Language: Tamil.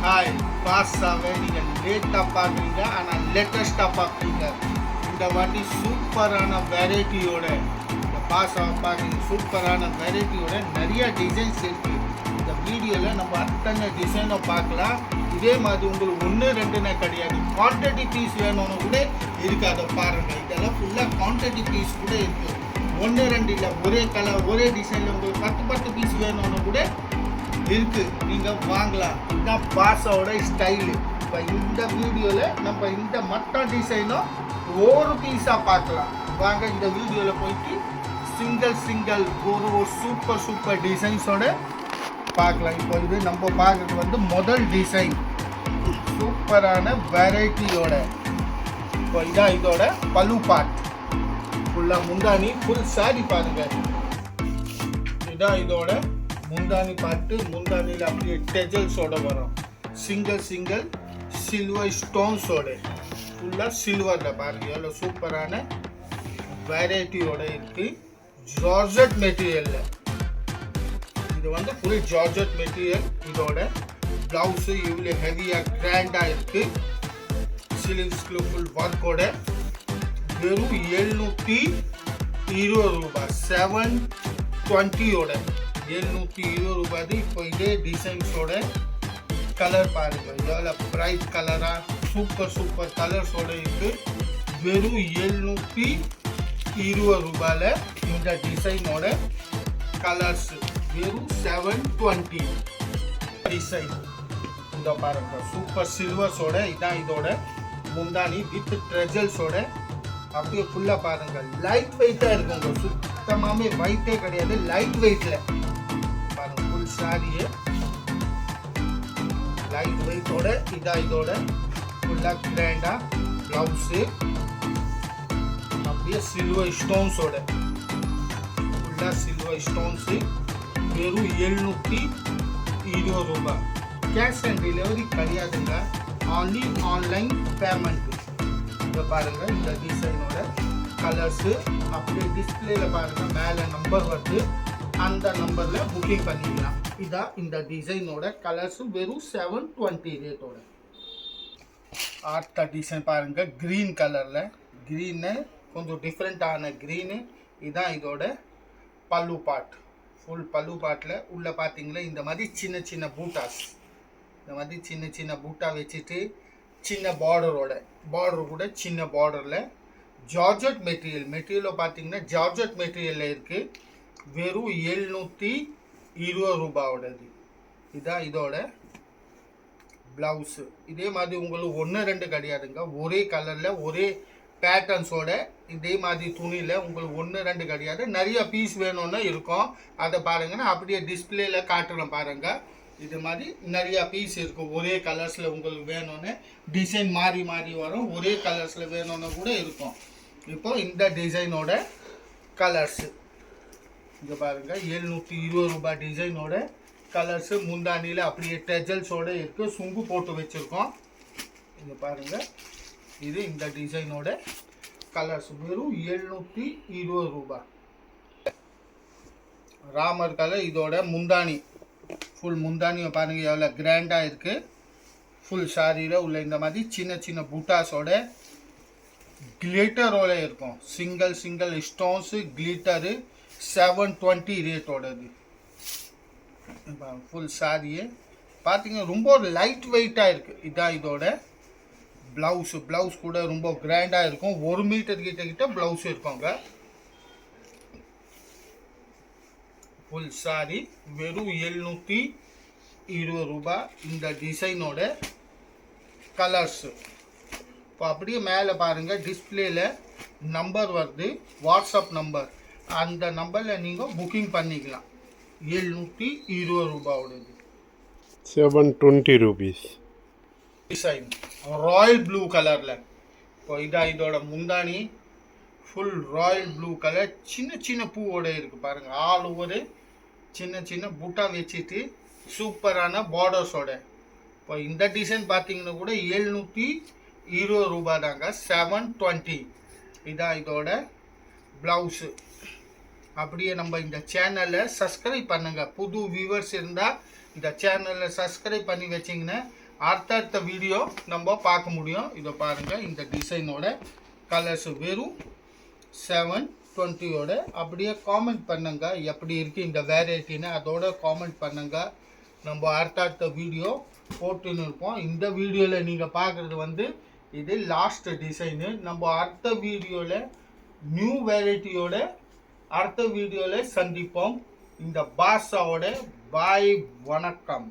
ஹாய் பாஸ்தாவை நீங்கள் லேட்டாக பார்க்குறீங்க ஆனால் லேட்டஸ்ட்டாக பார்க்குறீங்க. இந்த வாட்டி சூப்பரான வெரைட்டியோட இந்த பாஸ்தாவை பார்க்குறீங்க. சூப்பரான வெரைட்டியோட நிறைய டிசைன்ஸ் இருக்குது. இந்த வீடியோவில் நம்ம அத்தனை டிசைனை பார்க்கலாம். இதே மாதிரி உங்களுக்கு ஒன்று ரெண்டுன்னு கிடையாது, குவான்டிட்டி பீஸ் வேணும்னு கூட இருக்குது. அதை பாருங்கள், இதெல்லாம் ஃபுல்லாக குவான்டிட்டி பீஸ் கூட இருக்குது. ஒன்று ரெண்டு இல்லை, ஒரே கலர் ஒரே டிசைனில் உங்களுக்கு 10 பீஸ் வேணும்னு கூட இருக்குது. நீங்கள் வாங்கலாம். இதுதான் பாஸோட ஸ்டைலு. இப்போ இந்த வீடியோவில் நம்ம இந்த மட்டன் டிசைனும் ஒரு பீஸாக பார்க்கலாம். வாங்க இந்த வீடியோவில் போயிட்டு சிங்கிள் ஒரு சூப்பர் டிசைன்ஸோட பார்க்கலாம். இப்போ இது நம்ம பார்க்குறது முதல் டிசைன் சூப்பரான வெரைட்டியோட. இப்போ இதான் இதோட பல்லு பார்ட். ஃபுல்லாக முந்தானி ஃபுல் சாரி பாருங்கள். இதான் இதோட முந்தானி பாட்டு. முந்தானியில் அப்படியே டெஜல்ஸோட வரும். சிங்கிள் சில்வர் ஸ்டோன்ஸோட ஃபுல்லாக சில்வரில் பாருங்கள். எவ்வளோ சூப்பரான வெரைட்டியோட இருக்குது. ஜார்ஜெட் மெட்டீரியலில் இது ஃபுல் ஜார்ஜெட் மெட்டீரியல். இதோட ப்ளவுஸு இவ்வளோ ஹெவியாக கிராண்டாக இருக்குது. ஸ்லீவ்ஸ்க்கு ஃபுல் ஒர்க்கோட வெறும் 720 ரூபாய். 720யோட 720 ரூபாய். இப்போ இதே டிசைன்ஸோட கலர் பாருங்கள், எவ்வளோ பிரைட் கலராக சூப்பர் கலர்ஸோட இருக்குது. வெறும் 720 ரூபாயில் இந்த டிசைனோட கலர்ஸ் வெறும் 720 டிசைன். இந்த பாருங்கள் சூப்பர் சில்வர்ஸோட. இதான் இதோட முந்தானி வித் ட்ரெஜல்ஸோட. அப்படியே ஃபுல்லாக பாருங்கள், லைட் வெயிட்டாக இருக்குங்க. சுத்தமாகவே வெயிட்டே கிடையாது, லைட் வெயிட்டில் பாருங்கள். ஃபுல் சாரியே லைட் வெயிட்டோட. இதான் இதோட ஃபுல்லாக கிராண்டாக ப்ளவுஸு அப்படியே சில்வர் ஸ்டோன்ஸோட. ஃபுல்லாக சில்வர் ஸ்டோன்ஸு வெறும் 720 ரூபாய். கேஷ் ஆன் டெலிவரி கிடையாதுங்க, ஆன்லி ஆன்லைன் பேமெண்ட்டு. இதை பாருங்கள், இந்த டிசைனோட கலர்ஸு அப்படியே டிஸ்பிளேல பாருங்கள், மேலே நம்பர் வருது. அந்த நம்பரில் புக்கிங் பண்ணிக்கலாம். இதான் இந்த டிசைனோட கலர்ஸு வெறும் 720 ரேட்டோட. அடுத்த டிசைன் பாருங்கள், க்ரீன் கலரில். க்ரீனு கொஞ்சம் டிஃப்ரெண்ட்டான க்ரீனு. இதான் இதோட பல்லு பாட். ஃபுல் பல்லு பாட்டில் உள்ள பார்த்தீங்களா இந்த மாதிரி சின்ன பூட்டாஸ். இந்த மாதிரி சின்ன பூட்டா வச்சுட்டு சின்ன பார்டர் கூட சின்ன பார்டரில் ஜார்ஜெட் மெட்டீரியலில் பார்த்தீங்கன்னா ஜார்ஜெட் மெட்டீரியலில் இருக்குது. வெறும் 720 ரூபாயோடது. இதான் இதோட ப்ளவுஸு. இதே மாதிரி உங்களுக்கு ஒன்று ரெண்டு கிடையாதுங்க, ஒரே கலரில் ஒரே பேட்டர்ன்ஸோட இதே மாதிரி துணியில் உங்களுக்கு ஒன்று ரெண்டு கிடையாது. நிறைய பீஸ் வேணும்னு இருக்கும். அதை பாருங்கன்னா அப்படியே டிஸ்பிளேல காட்டுறேன் பாருங்கள். இது மாதிரி நிறையா பீஸ் இருக்கும். ஒரே கலர்ஸில் உங்களுக்கு வேணும்னு டிசைன் மாறி வரும். ஒரே கலர்ஸில் வேணும்னு கூட இருக்கும். இப்போ இந்த டிசைனோட கலர்ஸு இங்கே பாருங்கள், 720 ரூபாய் டிசைனோட கலர்ஸு. முந்தானியில் அப்படியே டெஜல்ஸோடு இருக்குது. சுங்கு போட்டு வச்சுருக்கோம். இங்கே பாருங்கள், இது இந்த டிசைனோட கலர்ஸ் வெறும் 720 ரூபாய். ராமர் கலர். இதோட முந்தானி ஃபுல் முந்தானியை பாருங்கள் எவ்வளோ கிராண்டாக இருக்குது. ஃபுல் சாரியில் உள்ள இந்த மாதிரி சின்ன பூட்டாஸோட கிளிட்டரோட இருக்கும். சிங்கிள் ஸ்டோன்ஸு கிளிட்டரு 720 ரேட்டோடது. ஃபுல் சாரியே பார்த்தீங்க ரொம்ப லைட் வெயிட்டாக இருக்குது. இதான் இதோட ப்ளவுஸ் கூட ரொம்ப கிராண்டாக இருக்கும். 1 மீட்டர் கிட்ட ப்ளவுஸ் இருக்குங்க. ஃபுல் சாரி வெறும் 720 ரூபாய். இந்த டிசைனோட கலர்ஸு. இப்போ அப்படியே மேலே பாருங்கள், டிஸ்பிளேல நம்பர் வருது, வாட்ஸ்அப் நம்பர். அந்த நம்பரில் நீங்கள் புக்கிங் பண்ணிக்கலாம். 720 ரூபாயோடது. 720 rupees. டிசைன் ராயல் ப்ளூ கலரில். இப்போ இதான் இதோட முந்தானி. Full royal blue colour. சின்ன பூவோட இருக்குது பாருங்கள். ஆல் ஓவர் சின்ன புட்டா வச்சுட்டு சூப்பரான பார்டர்ஸோட. இப்போ இந்த டிசைன் பார்த்தீங்கன்னா கூட 720 ரூபாய் தாங்க. 720. இதான் இதோட ப்ளவுஸு. அப்படியே நம்ம இந்த சேனலை சப்ஸ்கிரைப் பண்ணுங்கள். புது வியூவர்ஸ் இருந்தால் இந்த சேனலை சப்ஸ்கிரைப் பண்ணி வச்சிங்கன்னா அடுத்தடுத்த வீடியோ நம்ம பார்க்க முடியும். இதை பாருங்கள், இந்த டிசைனோட கலர்ஸ் வெறும் 720. அப்படியே காமெண்ட் பண்ணுங்க எப்படி இருக்குது இந்த வெரைட்டின்னு, அதோட காமெண்ட் பண்ணுங்க. நம்ம அடுத்தடுத்த வீடியோ போட்டுன்னு இருப்போம். இந்த வீடியோவில் நீங்கள் பார்க்குறது வந்து இது லாஸ்ட் டிசைனு. நம்ம அடுத்த வீடியோவில் நியூ வெரைட்டியோட அடுத்த வீடியோவில் சந்திப்போம். இந்த பாஷாவோட பாய், வணக்கம்.